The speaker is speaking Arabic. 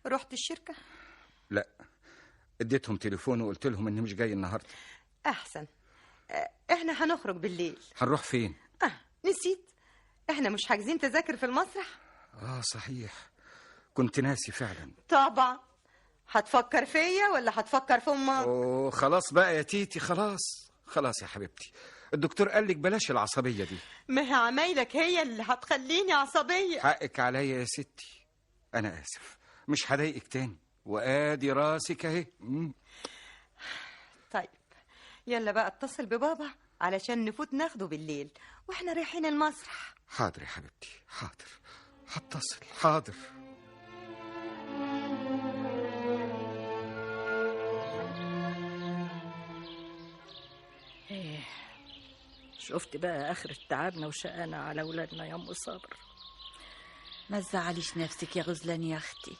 رحت الشركة؟ لا، اديتهم تليفون وقلت لهم اني مش جاي النهارده. احسن. احنا هنخرج بالليل. هنروح فين؟ نسيت، احنا مش حاجزين تذاكر في المسرح. صحيح، كنت ناسي فعلا. طبعا. هتفكر فيا ولا هتفكر في امك؟ خلاص بقى يا تيتي، خلاص يا حبيبتي، الدكتور قال لك بلاش العصبية دي. ما هي عمايلك هي اللي هتخليني عصبية. حقك عليا يا ستي، انا اسف، مش هضايقك تاني، وادي راسك اهي. طيب يلا بقى اتصل ببابا علشان نفوت ناخده بالليل واحنا رايحين المسرح. حاضر يا حبيبتي، حاضر، هتصل، حاضر. شفت بقى آخر تعبنا وشقانا على أولادنا يا أم صابر. ما تزعليش نفسك يا غزلان يا أختي،